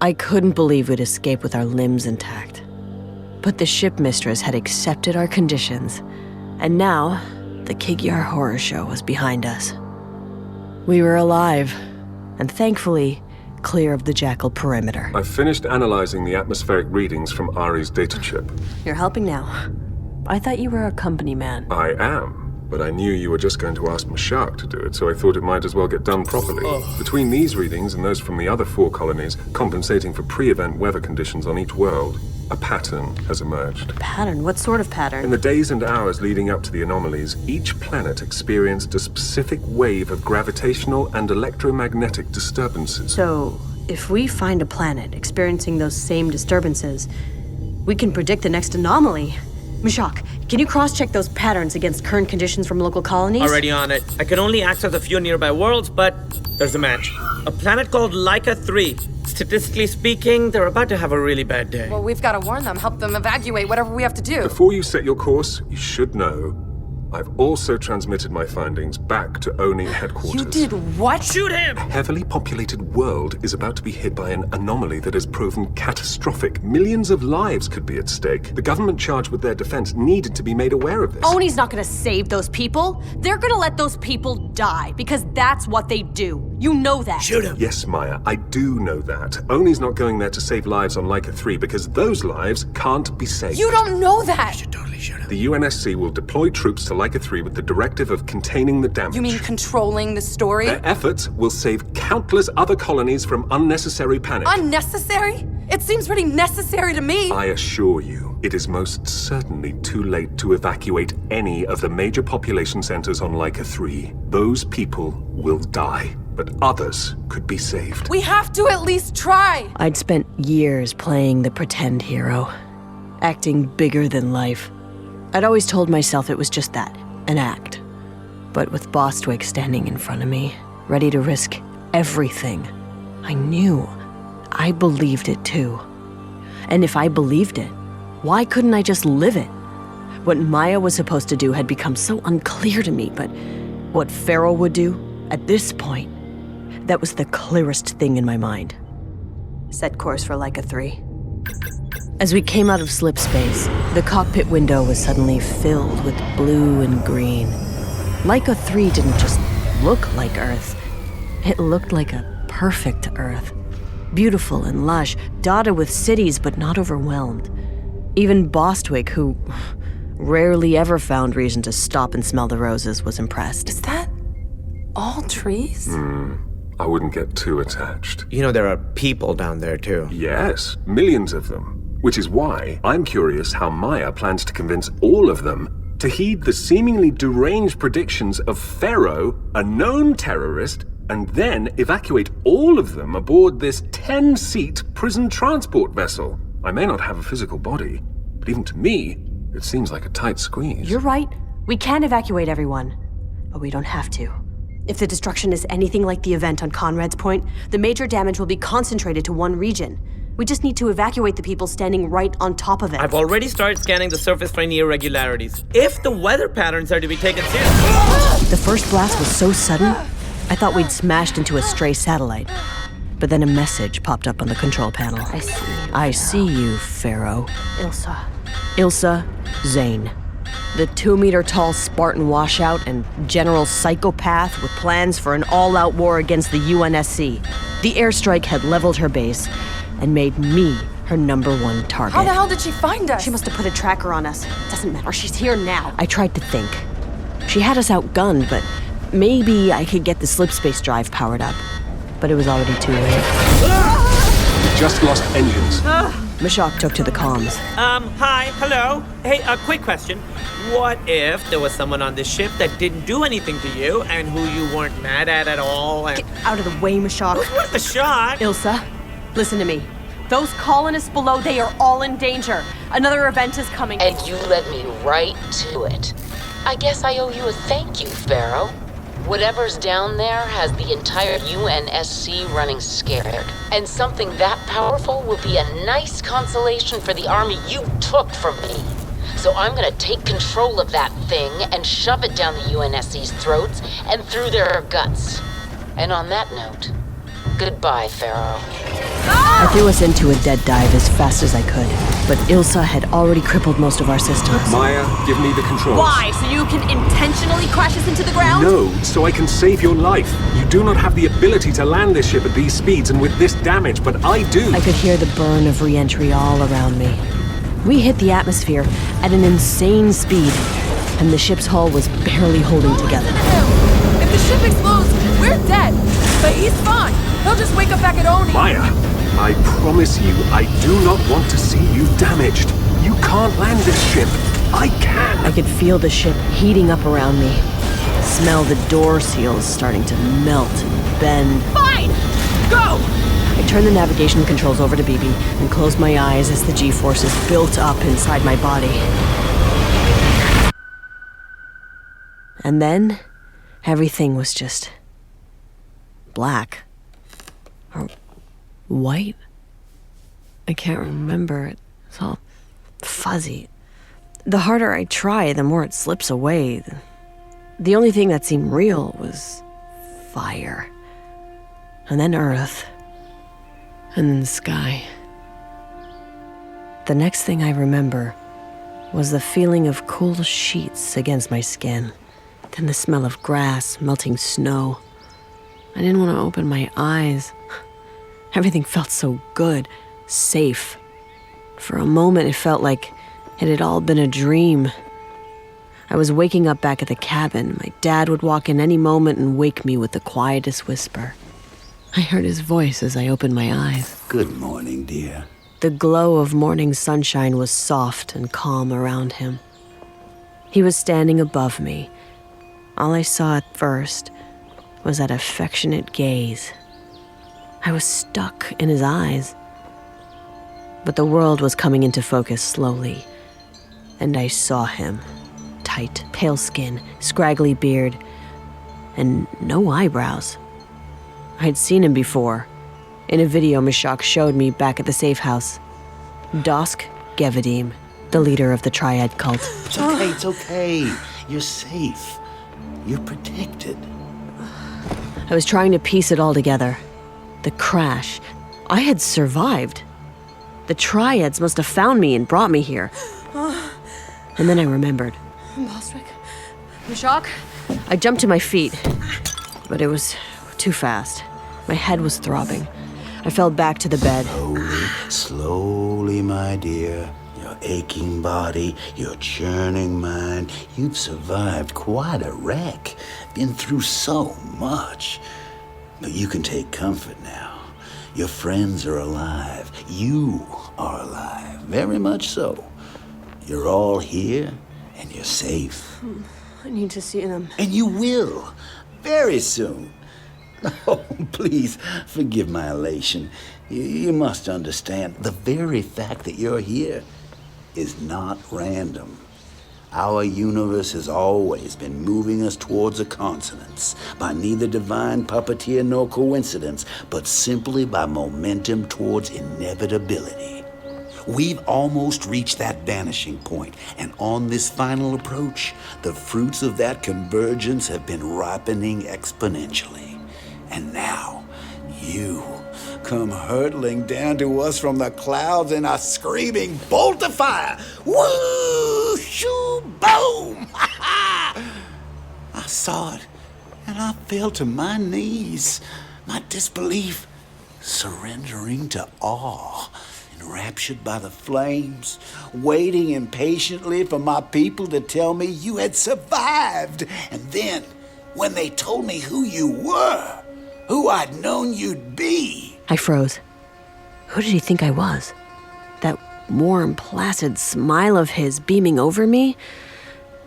I couldn't believe we'd escape with our limbs intact. But the ship mistress had accepted our conditions, and now the Kigyar horror show was behind us. We were alive, and thankfully, clear of the Jackal perimeter. I've finished analyzing the atmospheric readings from Ari's data chip. You're helping now. I thought you were a company man. I am, but I knew you were just going to ask Mashak to do it, so I thought it might as well get done properly. Between these readings and those from the other 4 colonies, compensating for pre-event weather conditions on each world, a pattern has emerged. Pattern? What sort of pattern? In the days and hours leading up to the anomalies, each planet experienced a specific wave of gravitational and electromagnetic disturbances. So, if we find a planet experiencing those same disturbances, we can predict the next anomaly. Mashak, can you cross-check those patterns against current conditions from local colonies? Already on it. I can only access a few nearby worlds, but there's a match. A planet called Laika 3. Statistically speaking, they're about to have a really bad day. Well, we've got to warn them, help them evacuate, whatever we have to do. Before you set your course, you should know I've also transmitted my findings back to Oni headquarters. You did what? Shoot him! A heavily populated world is about to be hit by an anomaly that has proven catastrophic. Millions of lives could be at stake. The government charged with their defense needed to be made aware of this. Oni's not gonna save those people. They're gonna let those people die, because that's what they do. You know that. Shoot him! Yes, Maya, I do know that. Oni's not going there to save lives on Laika 3 because those lives can't be saved. You don't know that! Totally shoot him. The UNSC will deploy troops to Laika 3 with the directive of containing the damage. You mean controlling the story? Their efforts will save countless other colonies from unnecessary panic. Unnecessary? It seems pretty necessary to me. I assure you, it is most certainly too late to evacuate any of the major population centers on Laika 3. Those people will die, but others could be saved. We have to at least try! I'd spent years playing the pretend hero, acting bigger than life. I'd always told myself it was just that, an act. But with Bostwick standing in front of me, ready to risk everything, I knew. I believed it too. And if I believed it, why couldn't I just live it? What Maya was supposed to do had become so unclear to me, but what Faro would do, at this point, that was the clearest thing in my mind. Set course for Laika 3. As we came out of slip space, the cockpit window was suddenly filled with blue and green. Laika 3 didn't just look like Earth. It looked like a perfect Earth. Beautiful and lush, dotted with cities but not overwhelmed. Even Bostwick, who rarely ever found reason to stop and smell the roses, was impressed. Is that all trees? I wouldn't get too attached. You know there are people down there too. Yes, millions of them. Which is why I'm curious how Maya plans to convince all of them to heed the seemingly deranged predictions of Faro, a known terrorist, and then evacuate all of them aboard this 10-seat prison transport vessel. I may not have a physical body, but even to me, it seems like a tight squeeze. You're right. We can evacuate everyone, but we don't have to. If the destruction is anything like the event on Conrad's Point, the major damage will be concentrated to one region. We just need to evacuate the people standing right on top of it. I've already started scanning the surface for any irregularities. If the weather patterns are to be taken seriously. The first blast was so sudden, I thought we'd smashed into a stray satellite. But then a message popped up on the control panel. I see you, Faro. Ilsa Zane. The 2-meter-tall Spartan washout and general psychopath with plans for an all-out war against the UNSC. The airstrike had leveled her base and made me her #1 target. How the hell did she find us? She must have put a tracker on us. Doesn't matter, she's here now. I tried to think. She had us outgunned, but maybe I could get the slipspace drive powered up. But it was already too late. We just lost engines. Mashak took to the comms. Hi, hello. Hey, a quick question. What if there was someone on this ship that didn't do anything to you and who you weren't mad at all? And Get out of the way, Mashak. it was worth a shot. Ilsa, listen to me. Those colonists below, they are all in danger. Another event is coming. And you led me right to it. I guess I owe you a thank you, Faro. Whatever's down there has the entire UNSC running scared. And something that powerful will be a nice consolation for the army you took from me. So I'm gonna take control of that thing and shove it down the UNSC's throats and through their guts. And on that note, goodbye, Faro. I threw us into a dead dive as fast as I could, but Ilsa had already crippled most of our systems. Maya, give me the controls. Why? So you can intentionally crash us into the ground? No, so I can save your life. You do not have the ability to land this ship at these speeds and with this damage, but I do. I could hear the burn of re-entry all around me. We hit the atmosphere at an insane speed, and the ship's hull was barely holding together. If the ship explodes, we're dead. But he's fine. He'll just wake up back at Oni. Maya, I promise you, I do not want to see you damaged. You can't land this ship. I can. I could feel the ship heating up around me. Smell the door seals starting to melt and bend. Fine! Go! I turned the navigation controls over to BB and closed my eyes as the G-forces built up inside my body. And then, everything was just black. Or white? I can't remember. It's all fuzzy. The harder I try, the more it slips away. The only thing that seemed real was fire. And then earth. And then the sky. The next thing I remember was the feeling of cool sheets against my skin. Then the smell of grass, melting snow. I didn't want to open my eyes. Everything felt so good, safe. For a moment, it felt like it had all been a dream. I was waking up back at the cabin. My dad would walk in any moment and wake me with the quietest whisper. I heard his voice as I opened my eyes. Good morning, dear. The glow of morning sunshine was soft and calm around him. He was standing above me. All I saw at first was that affectionate gaze. I was stuck in his eyes. But the world was coming into focus slowly, and I saw him. Tight, pale skin, scraggly beard, and no eyebrows. I'd seen him before, in a video Mashak showed me back at the safe house. Dosk Gevadim, the leader of the Triad cult. It's okay. You're safe. You're protected. I was trying to piece it all together. The crash. I had survived. The Triads must have found me and brought me here. And then I remembered. Bostwick. Mashak? I jumped to my feet, but it was too fast. My head was throbbing. I fell back to the bed. Slowly, my dear. Your aching body, your churning mind. You've survived quite a wreck. Been through so much. But you can take comfort now. Your friends are alive. You are alive. Very much so. You're all here, and you're safe. I need to see them. And you will. Very soon. Oh, please, forgive my elation. You must understand, the very fact that you're here is not random. Our universe has always been moving us towards a consonance, by neither divine puppeteer nor coincidence, but simply by momentum towards inevitability. We've almost reached that vanishing point, and on this final approach, the fruits of that convergence have been ripening exponentially. And now, you come hurtling down to us from the clouds in a screaming bolt of fire. Woo! Shoo! Boom! I saw it, and I fell to my knees, my disbelief surrendering to awe, enraptured by the flames, waiting impatiently for my people to tell me you had survived. And then, when they told me who you were, who I'd known you'd be. I froze. Who did he think I was? That warm, placid smile of his beaming over me?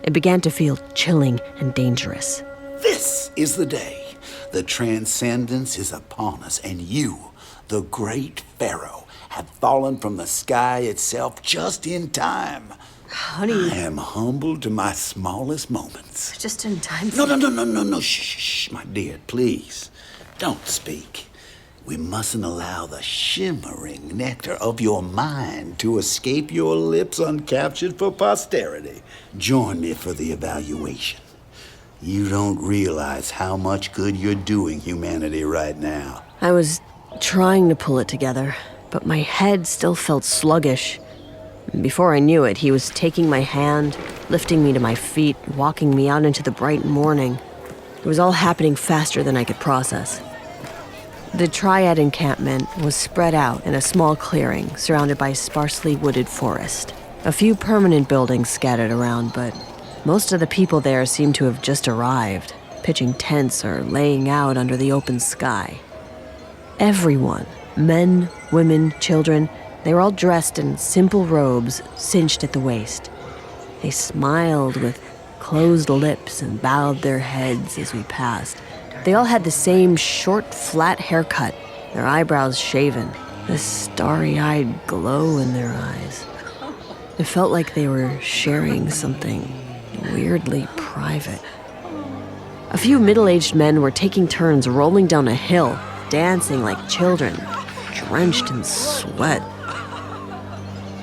It began to feel chilling and dangerous. This is the day. The transcendence is upon us, and you, the great Pharaoh, have fallen from the sky itself just in time. Honey. I am humbled to my smallest moments. Just in time. No. Shh, my dear, please. Don't speak. We mustn't allow the shimmering nectar of your mind to escape your lips uncaptured for posterity. Join me for the evaluation. You don't realize how much good you're doing humanity right now. I was trying to pull it together, but my head still felt sluggish. Before I knew it, he was taking my hand, lifting me to my feet, walking me out into the bright morning. It was all happening faster than I could process. The Triad encampment was spread out in a small clearing surrounded by sparsely wooded forest. A few permanent buildings scattered around, but most of the people there seemed to have just arrived, pitching tents or laying out under the open sky. Everyone, men, women, children, they were all dressed in simple robes cinched at the waist. They smiled with closed lips and bowed their heads as we passed. They all had the same short, flat haircut, their eyebrows shaven, this starry-eyed glow in their eyes. It felt like they were sharing something weirdly private. A few middle-aged men were taking turns rolling down a hill, dancing like children, drenched in sweat.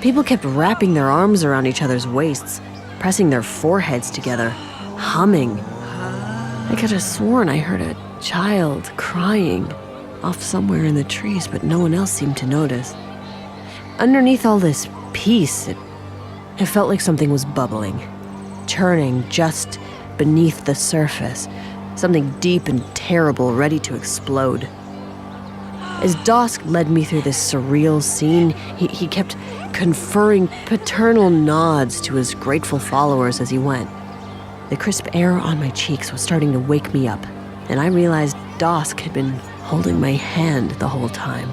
People kept wrapping their arms around each other's waists, pressing their foreheads together, humming. I could have sworn I heard a child crying off somewhere in the trees, but no one else seemed to notice. Underneath all this peace, it felt like something was bubbling, churning just beneath the surface, something deep and terrible ready to explode. As Dosk led me through this surreal scene, he kept conferring paternal nods to his grateful followers as he went. The crisp air on my cheeks was starting to wake me up, and I realized Dosk had been holding my hand the whole time.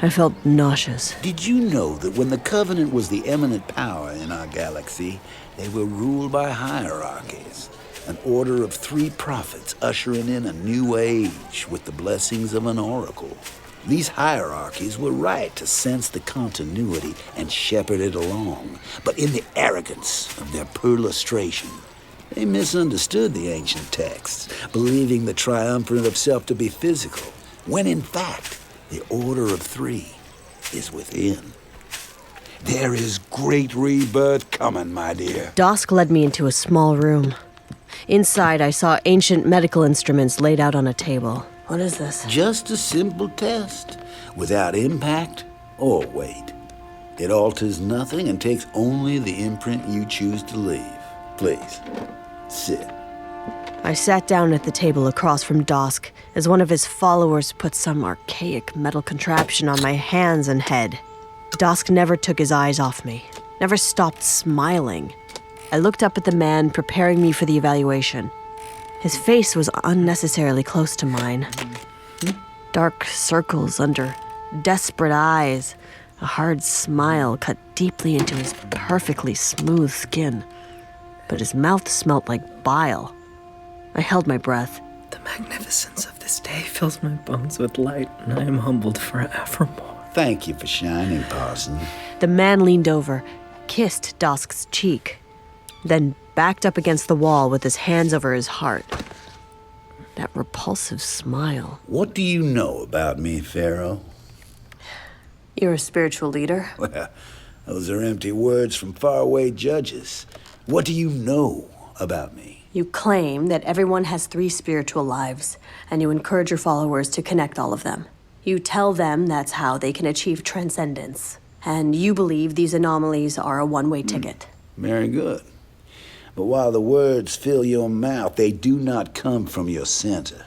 I felt nauseous. Did you know that when the Covenant was the eminent power in our galaxy, they were ruled by hierarchies? An order of 3 prophets ushering in a new age with the blessings of an oracle. These hierarchies were right to sense the continuity and shepherd it along, but in the arrogance of their perlustration, they misunderstood the ancient texts, believing the triumvirate of self to be physical, when in fact, the order of 3 is within. There is great rebirth coming, my dear. Dosk led me into a small room. Inside, I saw ancient medical instruments laid out on a table. What is this? Just a simple test, without impact or weight. It alters nothing and takes only the imprint you choose to leave. Please, sit. I sat down at the table across from Dosk as one of his followers put some archaic metal contraption on my hands and head. Dosk never took his eyes off me, never stopped smiling. I looked up at the man preparing me for the evaluation. His face was unnecessarily close to mine. Dark circles under desperate eyes, a hard smile cut deeply into his perfectly smooth skin. But his mouth smelt like bile. I held my breath. The magnificence of this day fills my bones with light, and I am humbled forevermore. Thank you for shining, Parson. The man leaned over, kissed Dosk's cheek, then backed up against the wall with his hands over his heart. That repulsive smile. What do you know about me, Pharaoh? You're a spiritual leader. Well, those are empty words from faraway judges. What do you know about me? You claim that everyone has 3 spiritual lives, and you encourage your followers to connect all of them. You tell them that's how they can achieve transcendence, and you believe these anomalies are a one-way ticket. Very good. But while the words fill your mouth, they do not come from your center.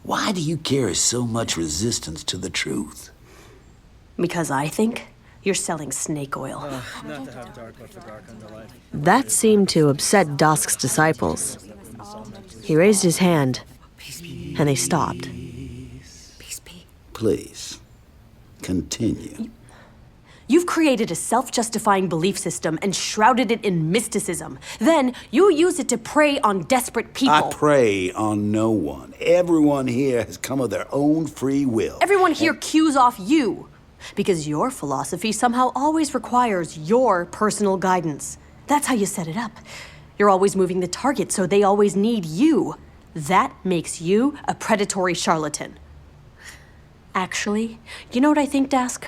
Why do you carry so much resistance to the truth? Because I think you're selling snake oil. That seemed to upset Dosk's disciples. He raised his hand, and they stopped. Please, continue. You've created a self-justifying belief system and shrouded it in mysticism. Then you use it to prey on desperate people. I prey on no one. Everyone here has come of their own free will. Everyone here cues off you, because your philosophy somehow always requires your personal guidance. That's how you set it up. You're always moving the target, so they always need you. That makes you a predatory charlatan. Actually, you know what I think, Dask?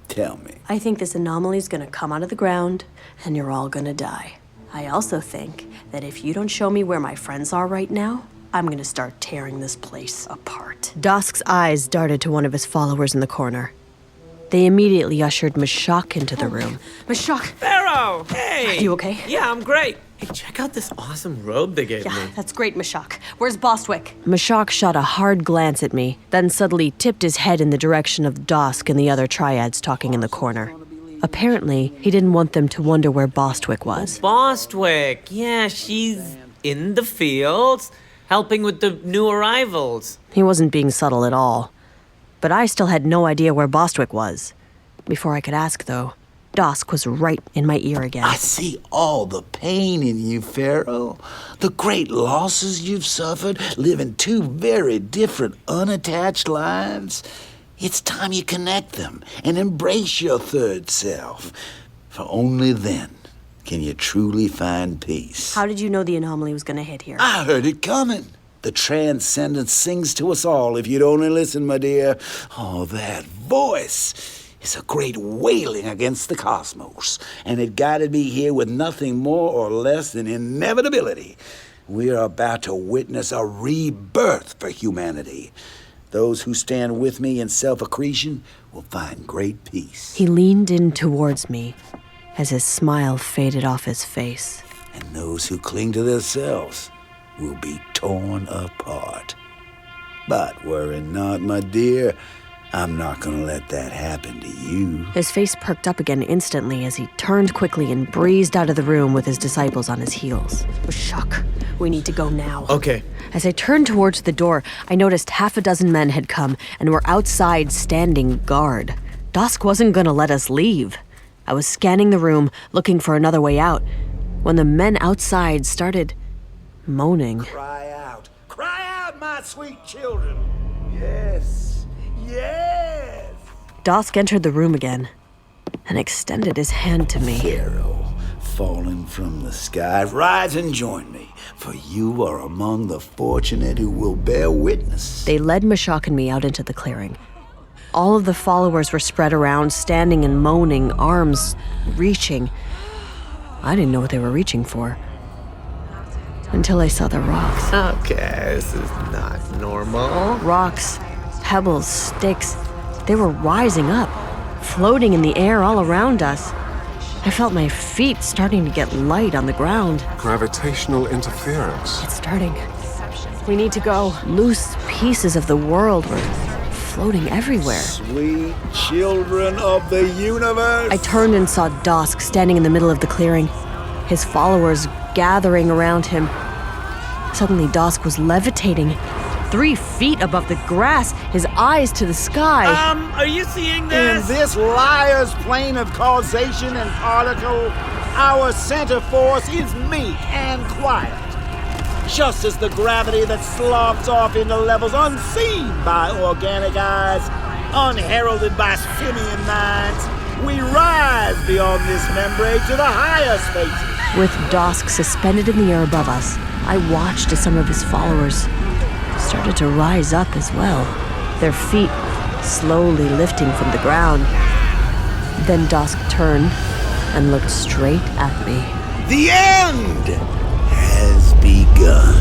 Tell me. I think this anomaly's gonna come out of the ground, and you're all gonna die. I also think that if you don't show me where my friends are right now, I'm gonna start tearing this place apart. Dusk's eyes darted to one of his followers in the corner. They immediately ushered Mashak into the room. Mashak! Pharaoh! Hey! You okay? Yeah, I'm great. Hey, check out this awesome robe they gave me. Yeah, that's great, Mashak. Where's Bostwick? Mashak shot a hard glance at me, then suddenly tipped his head in the direction of Dusk and the other triads talking in the corner. Apparently, he didn't want them to wonder where Bostwick was. Bostwick. Yeah, she's in the fields, helping with the new arrivals. He wasn't being subtle at all. But I still had no idea where Bostwick was. Before I could ask, though, Dusk was right in my ear again. I see all the pain in you, Pharaoh. The great losses you've suffered, living two very different, unattached lives. It's time you connect them and embrace your third self. For only then can you truly find peace. How did you know the anomaly was gonna hit here? I heard it coming. The transcendence sings to us all if you'd only listen, my dear. Oh, that voice is a great wailing against the cosmos, and it guided me here with nothing more or less than inevitability. We are about to witness a rebirth for humanity. Those who stand with me in self-accretion will find great peace. He leaned in towards me as his smile faded off his face. And those who cling to themselves will be torn apart. But worry not, my dear. I'm not gonna let that happen to you. His face perked up again instantly as he turned quickly and breezed out of the room with his disciples on his heels. Mashak, we need to go now. Okay. As I turned towards the door, I noticed half a dozen men had come and were outside standing guard. Dusk wasn't gonna let us leave. I was scanning the room, looking for another way out, when the men outside started moaning. Cry out, my sweet children. Yes, yes. Dusk entered the room again and extended his hand to me. Pharaoh, falling from the sky, rise and join me, for you are among the fortunate who will bear witness. They led Mashak and me out into the clearing. All of the followers were spread around, standing and moaning, arms reaching. I didn't know what they were reaching for until I saw the rocks. Okay, this is not normal. Rocks, pebbles, sticks. They were rising up, floating in the air all around us. I felt my feet starting to get light on the ground. Gravitational interference. It's starting. We need to go. Loose pieces of the world were floating everywhere. Sweet children of the universe. I turned and saw Dusk standing in the middle of the clearing, his followers gathering around him. Suddenly, Dusk was levitating 3 feet above the grass, his eyes to the sky. Are you seeing In this? this liar's plane of causation and particle, our center force is meek and quiet. Just as the gravity that sloughs off into levels unseen by organic eyes, unheralded by simian minds, we rise beyond this membrane to the higher spaces. With Dusk suspended in the air above us, I watched as some of his followers started to rise up as well, their feet slowly lifting from the ground. Then Dusk turned and looked straight at me. The end has begun.